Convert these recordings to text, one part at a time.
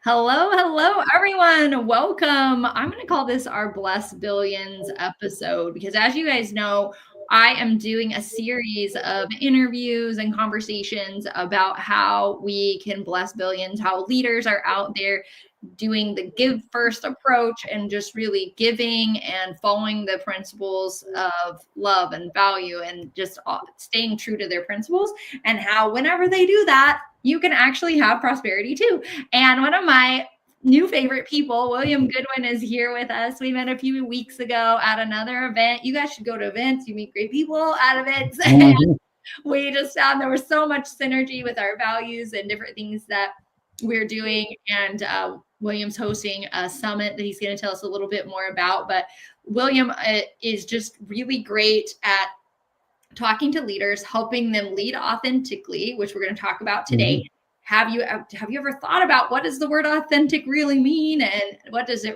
Hello, hello, everyone. Welcome. I'm going to call this our Bless Billions episode because, as you guys know, I am doing a series of interviews and conversations about how we can bless billions, how leaders are out there doing the give first approach and just really giving and following the principles of love and value and just staying true to their principles, and how whenever they do that, you can actually have prosperity too. And one of my new favorite people, William Goodwin, is here with us. We met a few weeks ago at another event. You guys should go to events. You meet great people at events. Mhm. We just found there was so much synergy with our values and different things that we're doing. And William's hosting a summit that he's going to tell us a little bit more about. But William is just really great at talking to leaders, helping them lead authentically, which we're going to talk about today. Mhm. Have you ever thought about what does the word authentic really mean, and what does it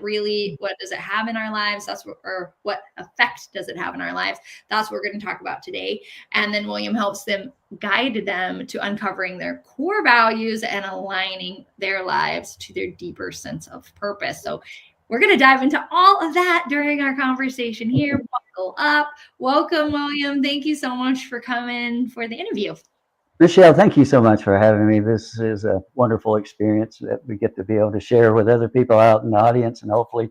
have in our lives? Or what effect does it have in our lives? That's what we're going to talk about today. And then William helps them guide them to uncovering their core values and aligning their lives to their deeper sense of purpose. So we're going to dive into all of that during our conversation here. Buckle up. Welcome, William. Thank you so much for coming for the interview. Michelle, thank you so much for having me. This is a wonderful experience that we get to be able to share with other people out in the audience, and hopefully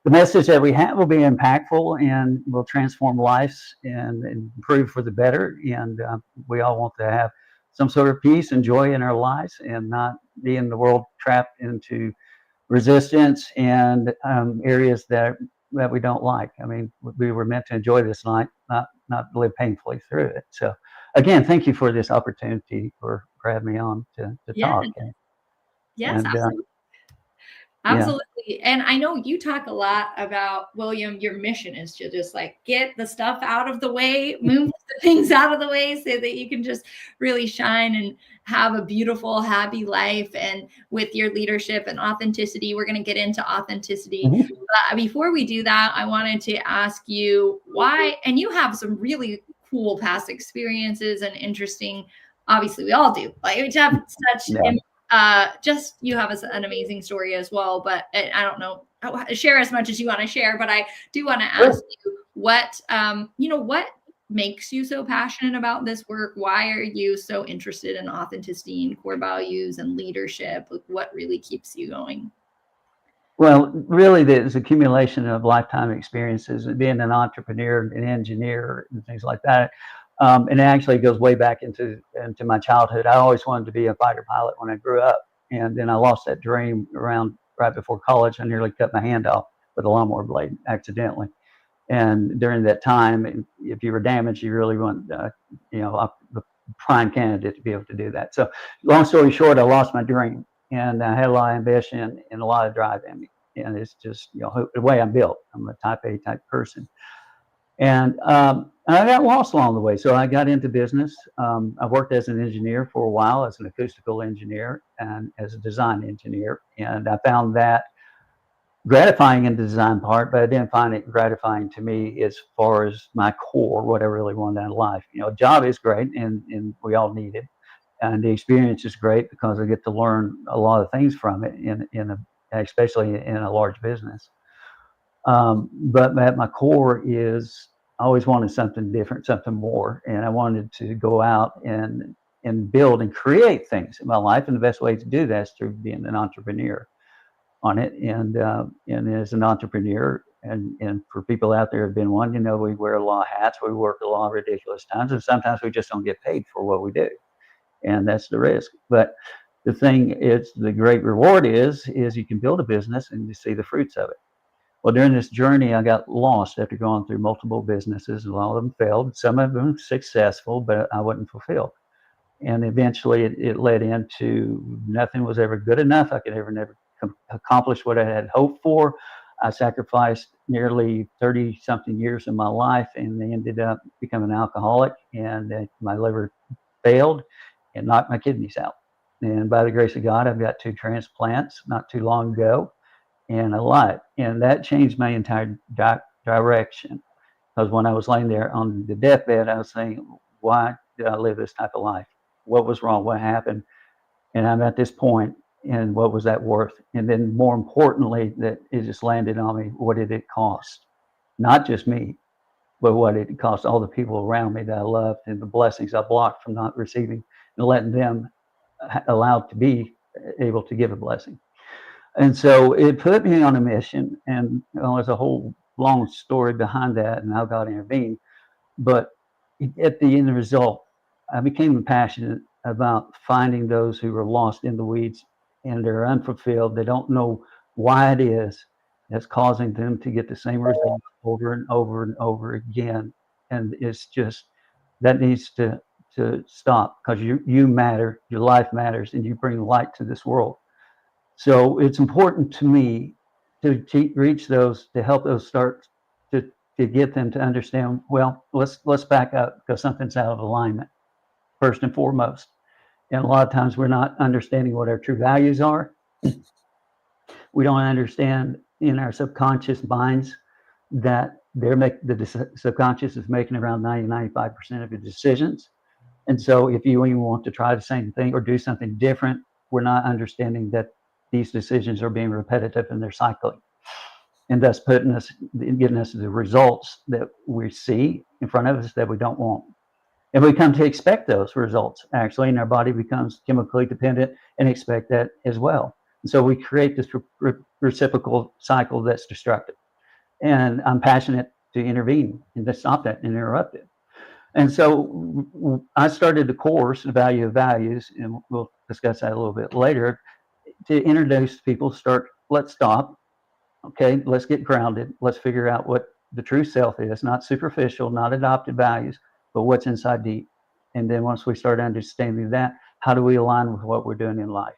the message that we have will be impactful and will transform lives and improve for the better. And we all want to have some sort of peace and joy in our lives and not be in the world trapped into resistance and areas that we don't like. I mean, we were meant to enjoy this night, not live painfully through it. So, again, thank you for this opportunity for having me on to Yeah. talk. Yes, And absolutely. yeah, Absolutely. And I know you talk a lot about, William, your mission is to just like get the stuff out of the way, move the things out of the way so that you can just really shine and have a beautiful, happy life. And with your leadership and authenticity, we're going to get into authenticity. mhm. But before we do that, I wanted to ask you why, and you have some really cool past experiences and interesting, obviously, we all do. Like, we have such Yeah. just you have an amazing story as well, but I don't know, share as much as you want to share, but I do want to Sure. ask you what makes you so passionate about this work? Why are you so interested in authenticity and core values and leadership? Like, what really keeps you going? Well, really, there's accumulation of lifetime experiences, being an entrepreneur, an engineer, and things like that. And it actually goes way back into my childhood. I always wanted to be a fighter pilot when I grew up, and then I lost that dream around right before college. I nearly cut my hand off with a lawnmower blade accidentally. And during that time, if you were damaged, you really want, the prime candidate to be able to do that. So, long story short, I lost my dream, and I had a lot of ambition and a lot of drive in me. And it's just, the way I'm built. I'm a type A type person. And I got lost along the way. So I got into business. I worked as an engineer for a while, as an acoustical engineer and as a design engineer. And I found that gratifying in the design part, but I didn't find it gratifying to me as far as my core, what I really wanted out of life. A job is great, and we all need it, and the experience is great because I get to learn a lot of things from it, especially in a large business. But at my core is I always wanted something different, something more, and I wanted to go out and build and create things in my life, and the best way to do that is through being an entrepreneur on it. And as an entrepreneur, and for people out there who've been one, we wear a lot of hats, we work a lot of ridiculous times, and sometimes we just don't get paid for what we do, and that's the risk. But the thing is, the great reward is you can build a business and you see the fruits of it. Well, during this journey, I got lost after going through multiple businesses. A lot of them failed, some of them successful, but I wasn't fulfilled. And eventually it led into nothing was ever good enough. I could never accomplish what I had hoped for. I sacrificed nearly 30 something years of my life and ended up becoming an alcoholic, and my liver failed and knocked my kidneys out. And by the grace of God, I've got 2 transplants not too long ago and a lot. And that changed my entire direction. Because when I was laying there on the deathbed, I was saying, why did I live this type of life? What was wrong? What happened? And I'm at this point. and what was that worth? And then more importantly, that it just landed on me, what did it cost? Not just me, but what it cost all the people around me that I loved, and the blessings I blocked from not receiving, and letting them allowed to be able to give a blessing. And so it put me on a mission, and there's a whole long story behind that and how God intervened. But at the end result, I became passionate about finding those who are lost in the weeds and they're unfulfilled. They don't know why it is that's causing them to get the same results over and over and over again. And it's just that needs to stop, because you matter, your life matters, and you bring light to this world. So it's important to me to reach those, to help those start to get them to understand, well, let's back up, because something's out of alignment first and foremost. And a lot of times we're not understanding what our true values are. We don't understand in our subconscious minds that the subconscious is making around 95% of your decisions. And so if you even want to try the same thing or do something different, we're not understanding that these decisions are being repetitive and they're cycling, and thus getting us the results that we see in front of us that we don't want. And we come to expect those results, actually, and our body becomes chemically dependent and expect that as well. And so we create this reciprocal cycle that's destructive. And I'm passionate to intervene and to stop that and interrupt it. And so I started the course, The Value of Values, and we'll discuss that a little bit later, to introduce people, let's stop. Okay, let's get grounded. Let's figure out what the true self is, not superficial, not adopted values, but what's inside deep. And then once we start understanding that, how do we align with what we're doing in life?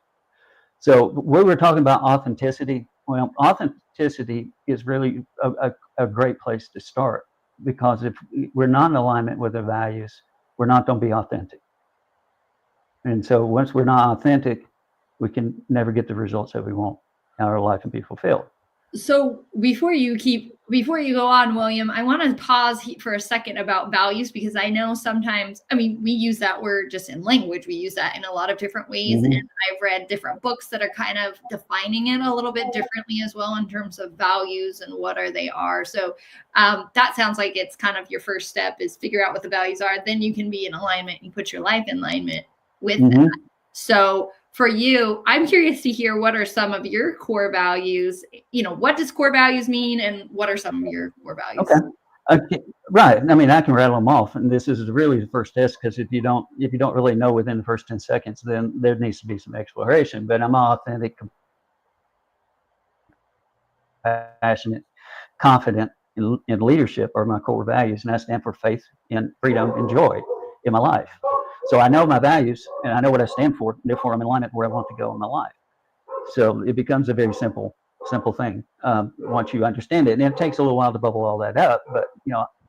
So we were talking about authenticity. Well, authenticity is really a great place to start, because if we're not in alignment with our values, we're not going to be authentic. And so once we're not authentic, we can never get the results that we want, and our life can be fulfilled. So before you go on, William, I want to pause for a second about values, because I know sometimes, I mean, we use that word just in language. We use that in a lot of different ways. Mm-hmm. And I've read different books that are kind of defining it a little bit differently as well in terms of values and what they are. So that sounds like it's kind of your first step is figure out what the values are. Then you can be in alignment and put your life in alignment with that. So for you, I'm curious to hear, what are some of your core values? What does core values mean, and what are some of your core values? Okay. Right. I mean, I can rattle them off, and this is really the first test, because if you don't really know within the first 10 seconds, then there needs to be some exploration. But I'm authentic, passionate, confident, and leadership are my core values, and I stand for faith and freedom and joy in my life. So I know my values and I know what I stand for. Therefore, I'm in alignment where I want to go in my life. So it becomes a very simple thing once you understand it. And it takes a little while to bubble all that up. But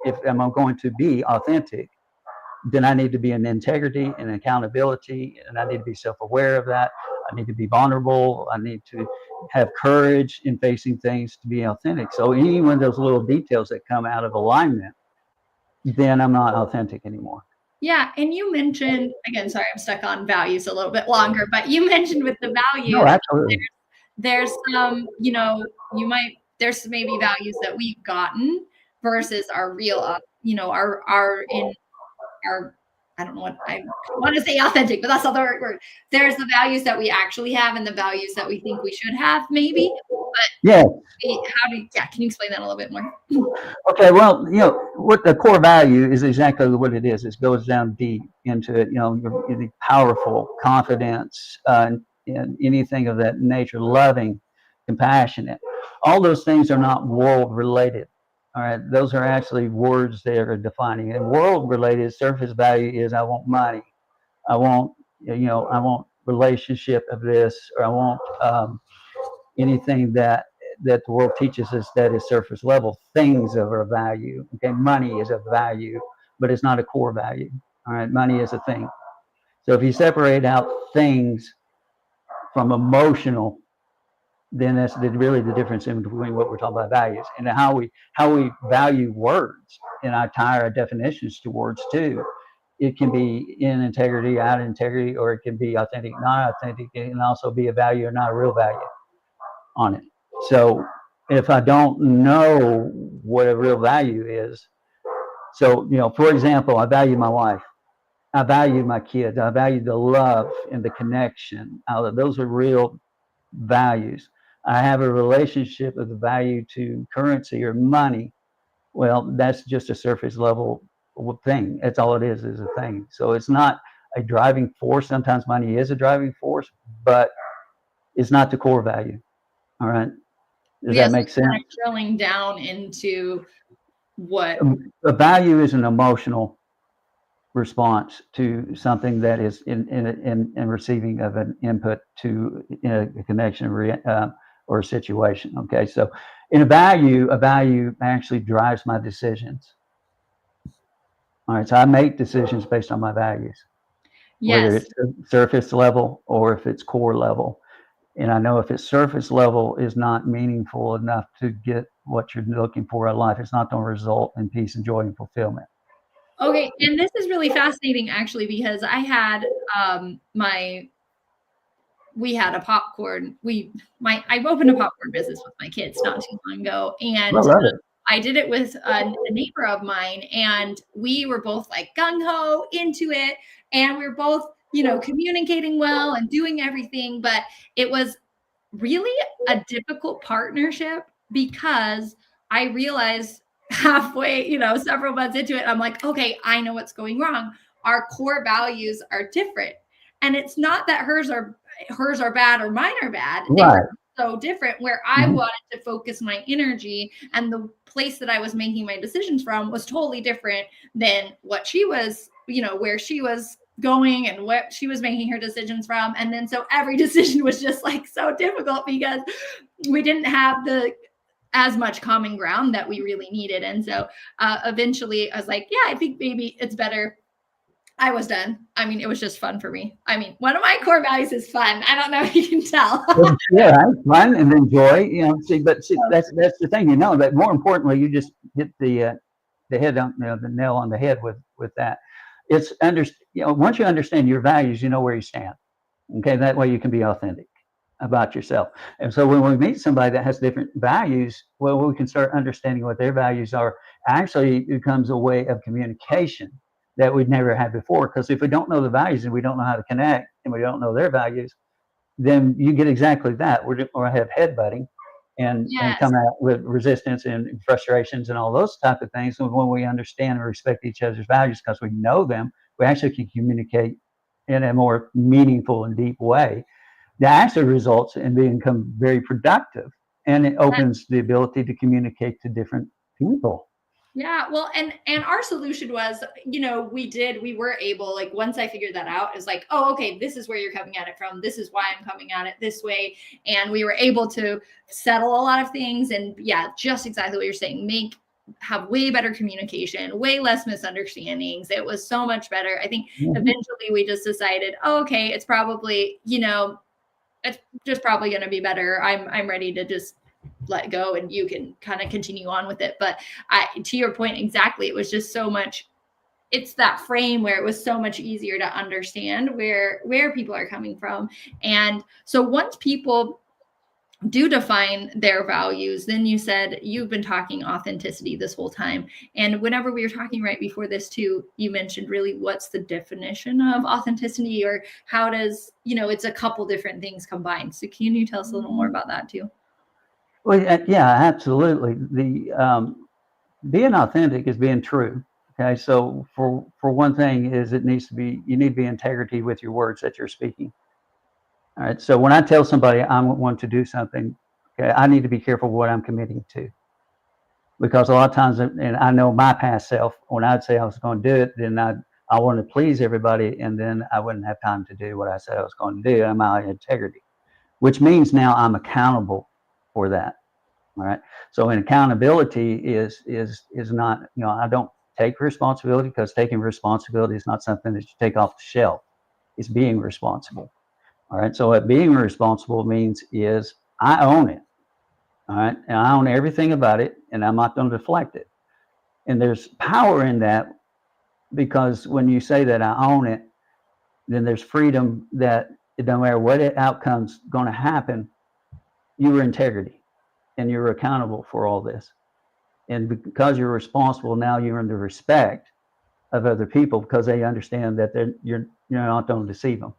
if I'm going to be authentic, then I need to be in integrity and accountability, and I need to be self-aware of that. I need to be vulnerable. I need to have courage in facing things to be authentic. So any one of those little details that come out of alignment, then I'm not authentic anymore. Yeah. And you mentioned, again, sorry, I'm stuck on values a little bit longer, but you mentioned with the values, no, absolutely. There's some, there's maybe values that we've gotten versus our real, I don't know what I want to say authentic, but that's not the right word. There's the values that we actually have and the values that we think we should have, maybe. But yeah, can you explain that a little bit more? Okay, well, what the core value is exactly what it is. It goes down deep into it. You're powerful, confidence, and anything of that nature, loving, compassionate. All those things are not world related. All right, those are actually words that are defining it. And world related surface value is I want money, I want relationship of this, or I want anything that the world teaches us that is surface level. Things of our value. Okay, money is a value, but it's not a core value. All right, money is a thing. So if you separate out things from emotional, then that's really the difference in between what we're talking about values and how we value words, and I tie our definitions to words too. It can be in integrity, out of integrity, or it can be authentic, not authentic. It can also be a value or not a real value on it. So if I don't know what a real value is, so, for example, I value my wife. I value my kids. I value the love and the connection. Those are real values. I have a relationship of the value to currency or money. Well, that's just a surface level thing. That's all it is a thing. So it's not a driving force. Sometimes money is a driving force, but it's not the core value. All right. Does that make sense? Kind of drilling down into what a value is an emotional response to something that is in receiving of an input to a connection or a situation. Okay, so in a value actually drives my decisions. All right, so I make decisions based on my values, whether it's surface level or if it's core level. And I know if it's surface level is not meaningful enough to get what you're looking for in life, it's not going to result in peace and joy and fulfillment. Okay, and this is really fascinating actually, because I had we had a popcorn. I opened a popcorn business with my kids not too long ago, and I did it with a neighbor of mine, and we were both like gung ho into it, and we were both, communicating well and doing everything, but it was really a difficult partnership because I realized halfway, several months into it, I'm like, okay, I know what's going wrong. Our core values are different. And it's not that hers are bad or mine are bad. Right. They were so different, where I wanted to focus my energy, and the place that I was making my decisions from was totally different than what she was, where she was going and what she was making her decisions from. And then so every decision was just like so difficult because we didn't have as much common ground that we really needed. And so eventually I was like, yeah, I think maybe it's better. I was done. I mean, it was just fun for me. I mean, one of my core values is fun. I don't know if you can tell. Yeah, fun and enjoy, that's the thing, but more importantly, you just hit the head on, the nail on the head with that. It's once you understand your values, you know where you stand. Okay, that way you can be authentic about yourself. And so when we meet somebody that has different values, well, we can start understanding what their values are. Actually, it becomes a way of communication that we'd never had before. Because if we don't know the values and we don't know how to connect and we don't know their values, then you get exactly that. We're have headbutting and come out with resistance and frustrations and all those type of things. And when we understand and respect each other's values because we know them, we actually can communicate in a more meaningful and deep way. That actually results in become very productive, and it opens the ability to communicate to different people. Yeah, well, and our solution was, we were able, like, once I figured that out, it's like, oh, okay, this is where you're coming at it from. This is why I'm coming at it this way. And we were able to settle a lot of things. And yeah, just exactly what you're saying, have way better communication, way less misunderstandings. It was so much better. I think eventually we just decided, oh, okay, it's probably, it's just probably going to be better. I'm ready to just let go and you can kind of continue on with it. But to your point, exactly, it was just so much, it's that frame where it was so much easier to understand where people are coming from. And so once people do define their values, then you said you've been talking authenticity this whole time. And whenever we were talking right before this too, you mentioned really what's the definition of authenticity, or how does, it's a couple different things combined. So can you tell us a little more about that too? Well, yeah, absolutely. The being authentic is being true. Okay, so for one thing is you need to be integrity with your words that you're speaking. All right, so when I tell somebody I want to do something, okay, I need to be careful what I'm committing to, because a lot of times, and I know my past self, when I'd say I was going to do it, then I want to please everybody, and then I wouldn't have time to do what I said I was going to do. I'm out of integrity, which means now I'm accountable for that. All right. So an accountability is not, I don't take responsibility, because taking responsibility is not something that you take off the shelf. It's being responsible. All right. So what being responsible means is I own it. All right. And I own everything about it, and I'm not going to deflect it. And there's power in that because when you say that I own it, then there's freedom that it don't matter what outcome's going to happen, your integrity and you're accountable for all this. And because you're responsible, now you're in the respect of other people because they understand that you're not going to deceive them.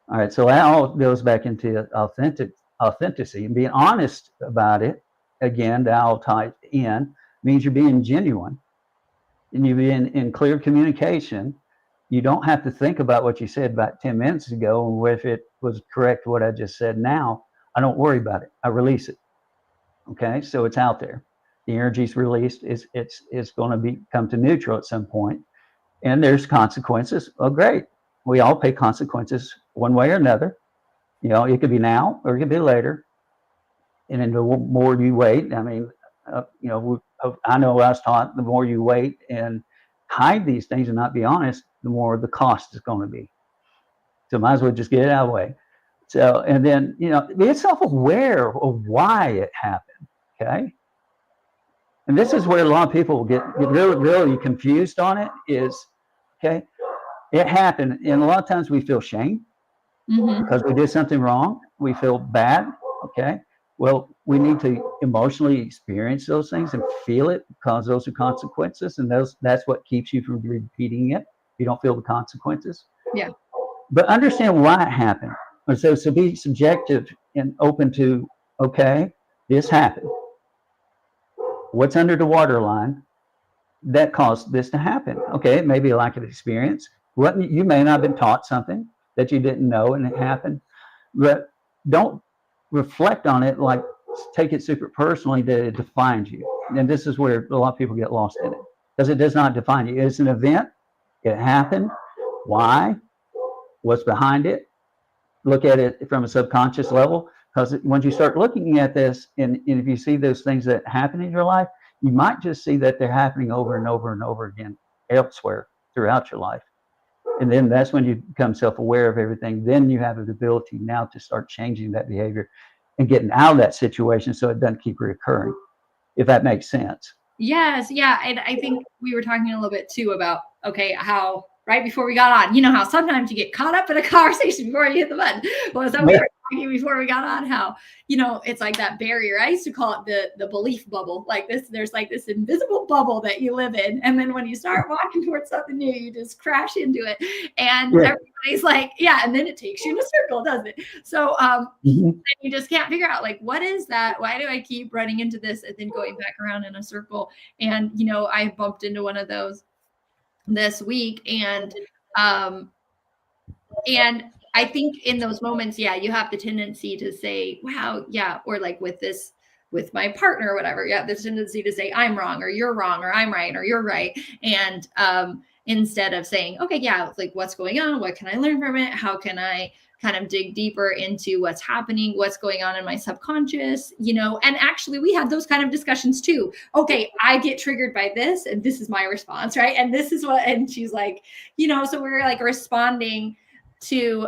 All right, so that all goes back into authenticity and being honest about it. Again, the owl type in means you're being genuine and you're being in clear communication. You don't have to think about what you said about 10 minutes ago and if it was correct what I just said now. I don't worry about it. I release it. Okay, so it's out there. The energy's released. It's going to come to neutral at some point, and there's consequences. Oh, great. We all pay consequences one way or another. It could be now or it could be later. And then the more you wait, I mean, I know I was taught the more you wait and hide these things and not be honest, the more the cost is going to be. So might as well just get it out of the way. So, and then, be self-aware of why it happened. Okay. And this is where a lot of people get really, really confused on it is, okay, it happened. And a lot of times we feel shame because we did something wrong. We feel bad. Okay. Well, we need to emotionally experience those things and feel it because those are consequences. And that's what keeps you from repeating it. You don't feel the consequences. Yeah. But understand why it happened. So be subjective and open to, okay, this happened. What's under the waterline that caused this to happen? Okay, it may be a lack of experience. You may not have been taught something that you didn't know and it happened. But don't reflect on it like take it super personally that it defines you. And this is where a lot of people get lost in it because it does not define you. It's an event. It happened. Why? What's behind it? Look at it from a subconscious level. Because once you start looking at this, and if you see those things that happen in your life, you might just see that they're happening over and over and over again elsewhere throughout your life. And then that's when you become self-aware of everything. Then you have the ability now to start changing that behavior and getting out of that situation so it doesn't keep reoccurring, if that makes sense. Yes. Yeah. And I think we were talking a little bit too about, okay, how right before we got on, how sometimes you get caught up in a conversation before you hit the button. Well, so we were talking before we got on how, it's like that barrier. I used to call it the belief bubble. Like there's like this invisible bubble that you live in. And then when you start walking towards something new, you just crash into it. And everybody's like, yeah. And then it takes you in a circle, doesn't it? So then you just can't figure out like, what is that? Why do I keep running into this and then going back around in a circle? And, I bumped into one of those this week. And I think in those moments, yeah, you have the tendency to say, wow, yeah. Or like with my partner or whatever. Yeah. This tendency to say I'm wrong or you're wrong or I'm right or you're right. And instead of saying, okay, yeah, like what's going on? What can I learn from it? How can I kind of dig deeper into what's happening, what's going on in my subconscious, and actually we had those kind of discussions too. Okay, I get triggered by this and this is my response, right? And this is what, and she's like, so we're like responding to,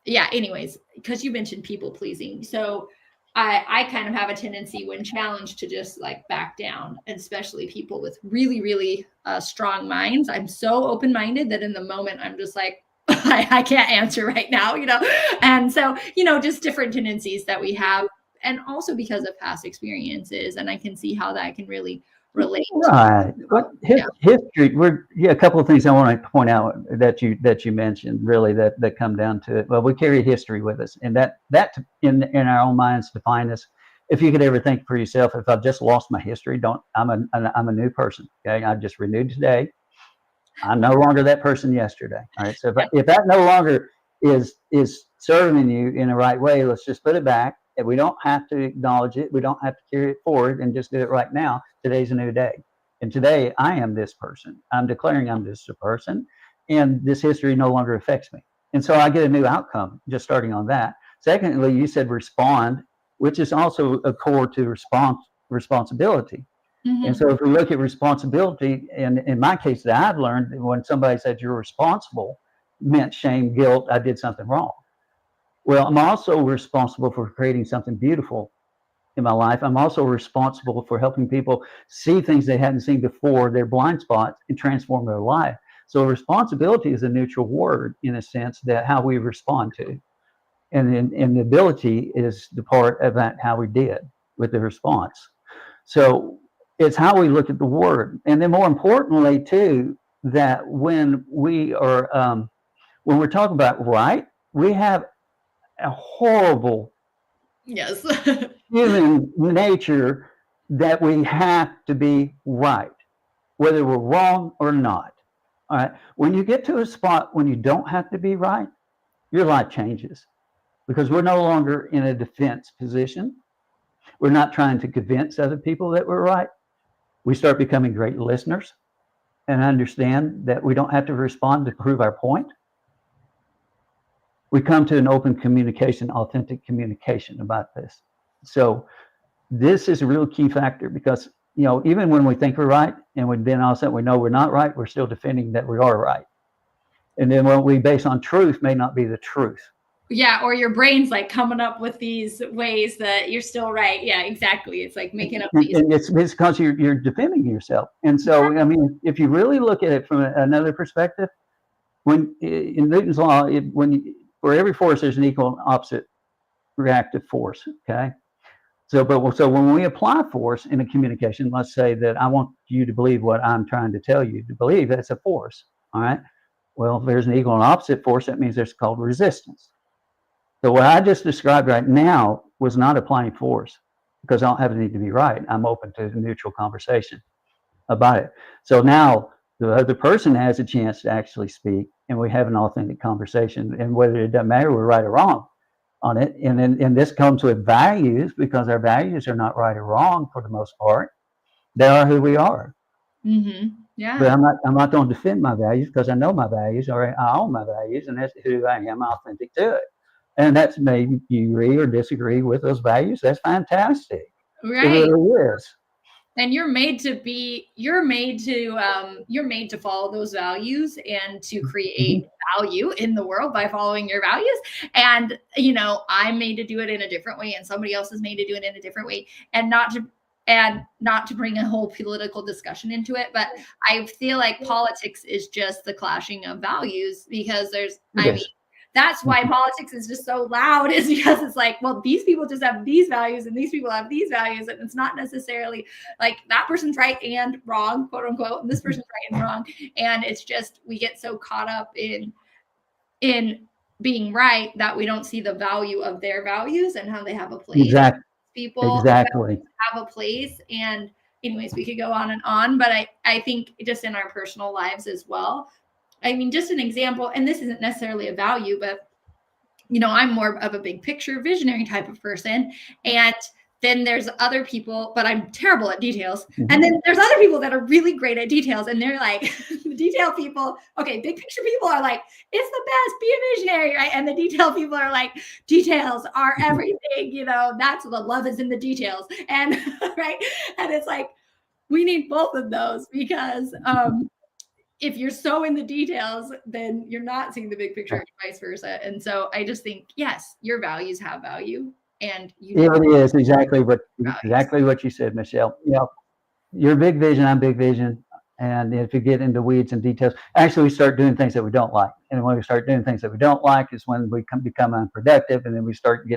anyways, because you mentioned people pleasing. So I kind of have a tendency when challenged to just like back down, and especially people with really, really strong minds. I'm so open-minded that in the moment I'm just like, I can't answer right now, and so, just different tendencies that we have. And also because of past experiences. And I can see how that can really relate. Right. History, a couple of things I want to point out that you mentioned really that come down to it. Well, we carry history with us, and that in our own minds define us. If you could ever think for yourself, if I've just lost my history, I'm a new person. Okay. I've just renewed today. I'm no longer that person yesterday. All right. So if that no longer is serving you in the right way, let's just put it back. And we don't have to acknowledge it. We don't have to carry it forward and just do it right now. Today's a new day. And today I am this person. I'm declaring I'm this person. And this history no longer affects me. And so I get a new outcome just starting on that. Secondly, you said respond, which is also a core to responsibility. Mm-hmm. And so if we look at responsibility, and in my case that I've learned, when somebody said you're responsible, meant shame, guilt, I did something wrong. Well, I'm also responsible for creating something beautiful in my life. I'm also responsible for helping people see things they hadn't seen before, their blind spots, and transform their life. So responsibility is a neutral word in a sense that how we respond to. And the ability is the part about how we did with the response. So it's how we look at the word. And then more importantly, too, that when we're talking about right, we have a horrible Yes. human nature that we have to be right, whether we're wrong or not. All right. When you get to a spot when you don't have to be right, your life changes because we're no longer in a defense position. We're not trying to convince other people that we're right. We start becoming great listeners and understand that we don't have to respond to prove our point. We come to an open communication, authentic communication about this. So this is a real key factor because, even when we think we're right and then all of a sudden we know we're not right, we're still defending that we are right. And then what we base on truth may not be the truth. Yeah, or your brain's like coming up with these ways that you're still right. Yeah, exactly. It's like making up these. And it's because you're defending yourself. And so, I mean, if you really look at it from another perspective, when in Newton's law, for every force, there's an equal and opposite reactive force. Okay. So when we apply force in a communication, let's say that I want you to believe what I'm trying to tell you to believe, that's a force. All right. Well, if there's an equal and opposite force, that means there's called resistance. So what I just described right now was not applying force because I don't have a need to be right. I'm open to a neutral conversation about it. So now the other person has a chance to actually speak and we have an authentic conversation, and whether it doesn't matter we're right or wrong on it. And this comes with values because our values are not right or wrong for the most part. They are who we are. Mm-hmm. Yeah. But I'm not going to defend my values because I know my values or I own my values and that's who I am, authentic to it. And that's maybe you agree or disagree with those values. That's fantastic. Right. It really is. And you're made to follow those values and to create value in the world by following your values. And, I'm made to do it in a different way and somebody else is made to do it in a different way, and not to bring a whole political discussion into it. But I feel like politics is just the clashing of values because that's why politics is just so loud, is because it's like, well, these people just have these values and these people have these values. And it's not necessarily like that person's right and wrong, quote unquote, and this person's right and wrong. And it's just, we get so caught up in being right that we don't see the value of their values and how they have a place. Exactly. People exactly have a place. And anyways, we could go on and on, but I think just in our personal lives as well. I mean, just an example, and this isn't necessarily a value, but, I'm more of a big picture visionary type of person. And then there's other people, but I'm terrible at details. Mm-hmm. And then there's other people that are really great at details. And they're like, the detail people, okay, big picture people are like, it's the best, be a visionary, right? And the detail people are like, details are everything, that's the love is in the details. And, right. And it's like, we need both of those because, if you're so in the details, then you're not seeing the big picture and vice versa. And so I just think, yes, your values have value, and it is exactly what you said, Michelle. You're big vision, I'm big vision. And if you get into weeds and details, actually we start doing things that we don't like. And when we start doing things that we don't like is when we become unproductive, and then we start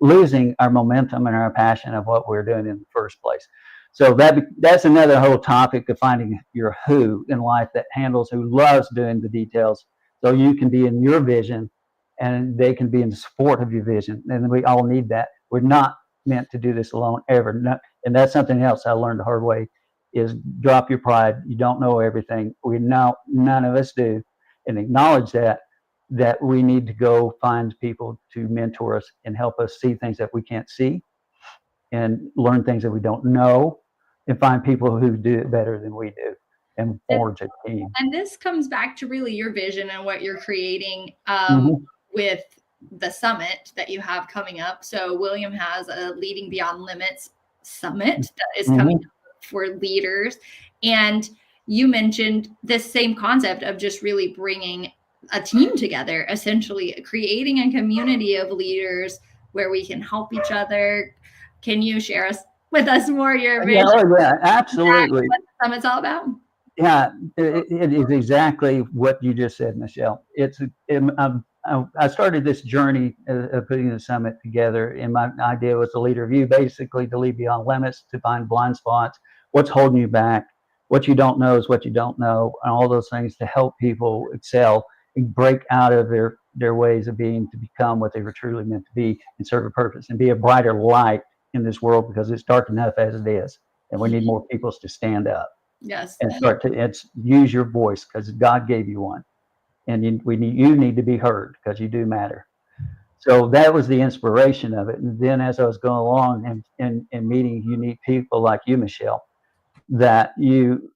losing our momentum and our passion of what we're doing in the first place. So that's another whole topic of finding your who in life who loves doing the details. So you can be in your vision and they can be in support of your vision. And we all need that. We're not meant to do this alone ever. And that's something else I learned the hard way is drop your pride. You don't know everything. None of us do. And acknowledge that we need to go find people to mentor us and help us see things that we can't see, and learn things that we don't know, and find people who do it better than we do, and forge a team. And this comes back to really your vision and what you're creating with the summit that you have coming up. So William has a Leading Beyond Limits summit that is coming up for leaders. And you mentioned this same concept of just really bringing a team together, essentially creating a community of leaders where we can help each other, Can you share with us more your Yeah, vision? oh, yeah, Exactly absolutely. what the summit's all about? Yeah, it is exactly what you just said, Michelle. I started this journey of putting the summit together, and my idea was to lead a review, basically to lead beyond limits, to find blind spots, what's holding you back, what you don't know is what you don't know, and all those things to help people excel and break out of their ways of being to become what they were truly meant to be and serve a purpose and be a brighter light in this world because it's dark enough as it is, and we need more people to stand up Yes. and start to use your voice because God gave you one, and you need to be heard because you do matter. So that was the inspiration of it. And then as I was going along and meeting unique people like you, Michelle, that you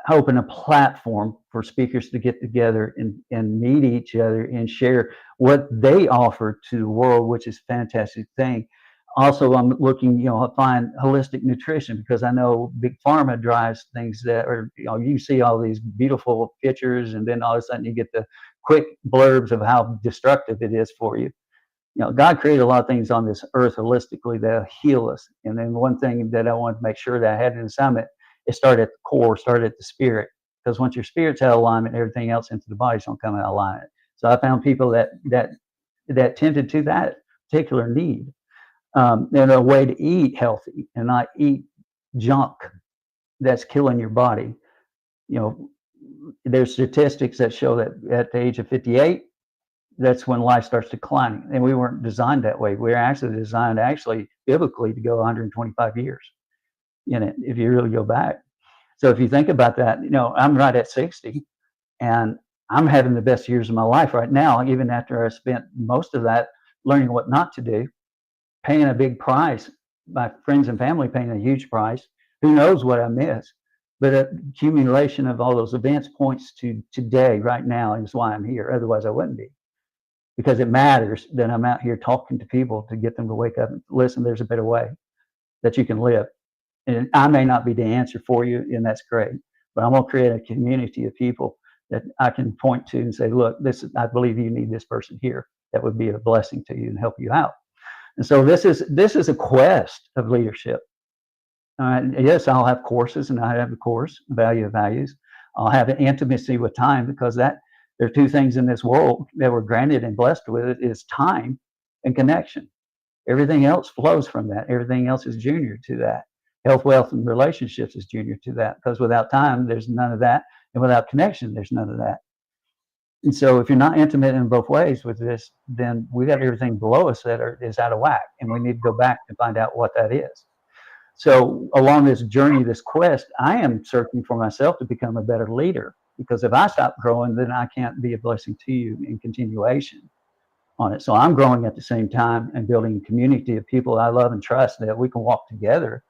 open a platform for speakers to get together and meet each other and share what they offer to the world, which is a fantastic thing. Also, I'm looking, to find holistic nutrition because I know big pharma drives things that are, you see all these beautiful pictures and then all of a sudden you get the quick blurbs of how destructive it is for you. God created a lot of things on this earth holistically that heal us. And then one thing that I wanted to make sure that I had in the summit, it started at the core, started at the spirit. Because once your spirit's out of alignment, everything else into the body's gonna come out of alignment. So I found people that tended to that particular need, and a way to eat healthy and not eat junk that's killing your body. You know, there's statistics that show that at the age of 58, that's when life starts declining. And we weren't designed that way. We were actually designed biblically to go 125 years in it, if you really go back. So if you think about that, I'm right at 60 and I'm having the best years of my life right now, even after I spent most of that learning what not to do, paying a big price, my friends and family paying a huge price. Who knows what I missed? But accumulation of all those events points to today, right now, is why I'm here. Otherwise, I wouldn't be, because it matters that I'm out here talking to people to get them to wake up and listen. There's a better way that you can live. And I may not be the answer for you, and that's great. But I'm going to create a community of people that I can point to and say, look, I believe you need this person here. That would be a blessing to you and help you out. And so this is a quest of leadership. Yes, I'll have courses, and I have a course, Value of Values. I'll have an intimacy with time because there are two things in this world that we're granted and blessed with is time and connection. Everything else flows from that. Everything else is junior to that. Health, wealth, and relationships is junior to that because without time, there's none of that. And without connection, there's none of that. And so if you're not intimate in both ways with this, then we got everything below us that is out of whack. And we need to go back and find out what that is. So along this journey, this quest, I am searching for myself to become a better leader, because if I stop growing, then I can't be a blessing to you in continuation on it. So I'm growing at the same time and building a community of people I love and trust that we can walk together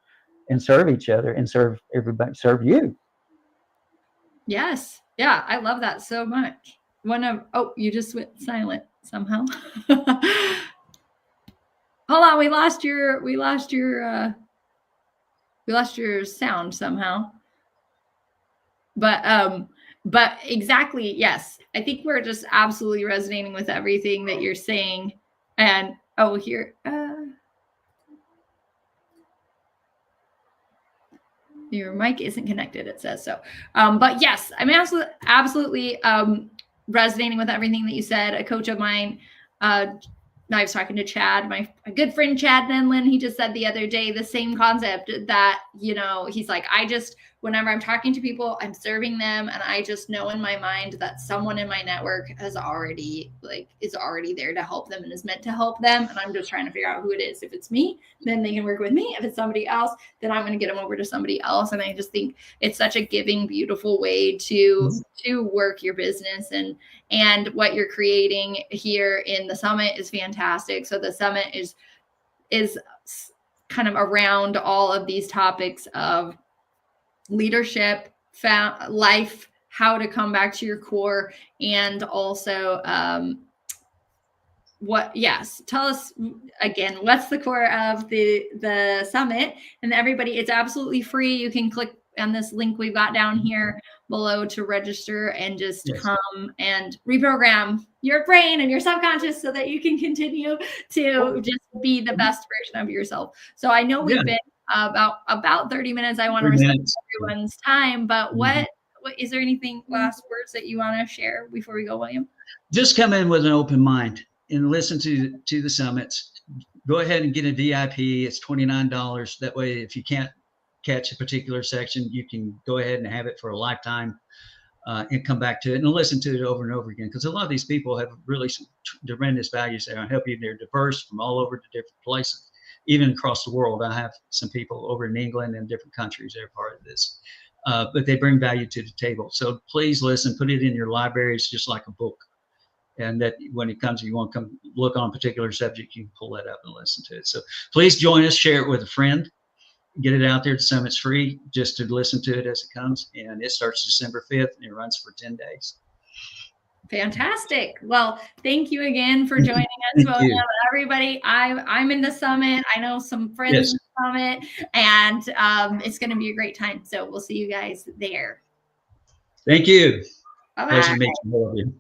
and serve each other and serve everybody, serve you. Yes. Yeah, I love that so much. You just went silent somehow. Hold on, we lost your sound somehow. But exactly, yes. I think we're just absolutely resonating with everything that you're saying. And here your mic isn't connected, it says so. But yes, I'm absolutely resonating with everything that you said. A coach of mine, I was talking to Chad, my good friend Chad Nenlin. He just said the other day the same concept that, he's like, whenever I'm talking to people, I'm serving them. And I just know in my mind that someone in my network is already there to help them and is meant to help them. And I'm just trying to figure out who it is. If it's me, then they can work with me. If it's somebody else, then I'm going to get them over to somebody else. And I just think it's such a giving, beautiful way to work your business, and what you're creating here in the summit is fantastic. So the summit is kind of around all of these topics of leadership, life, how to come back to your core, and also tell us again, what's the core of the summit? And everybody, it's absolutely free. You can click on this link we've got down here below to register and just Yes. come and reprogram your brain and your subconscious so that you can continue to just be the best version of yourself. So I know we've been about 30 minutes. I want to respect everyone's time, but what is there anything last words that you want to share before we go, William? Just come in with an open mind and listen to the summits. Go ahead and get a VIP. It's $29. That way, if you can't catch a particular section, you can go ahead and have it for a lifetime and come back to it and listen to it over and over again. Because a lot of these people have really tremendous values there and help you. They're diverse from all over to different places, even across the world. I have some people over in England and different countries that are part of this, but they bring value to the table. So please listen, put it in your libraries, just like a book. And that when it comes, you want to come look on a particular subject, you can pull that up and listen to it. So please join us, share it with a friend, get it out there. The summit's free just to listen to it as it comes. And it starts December 5th and it runs for 10 days. Fantastic. Well, thank you again for joining us, William. Everybody, I'm in the summit. I know some friends in the summit, and it's going to be a great time. So we'll see you guys there. Thank you. Bye-bye. Pleasure to meet you, all of you.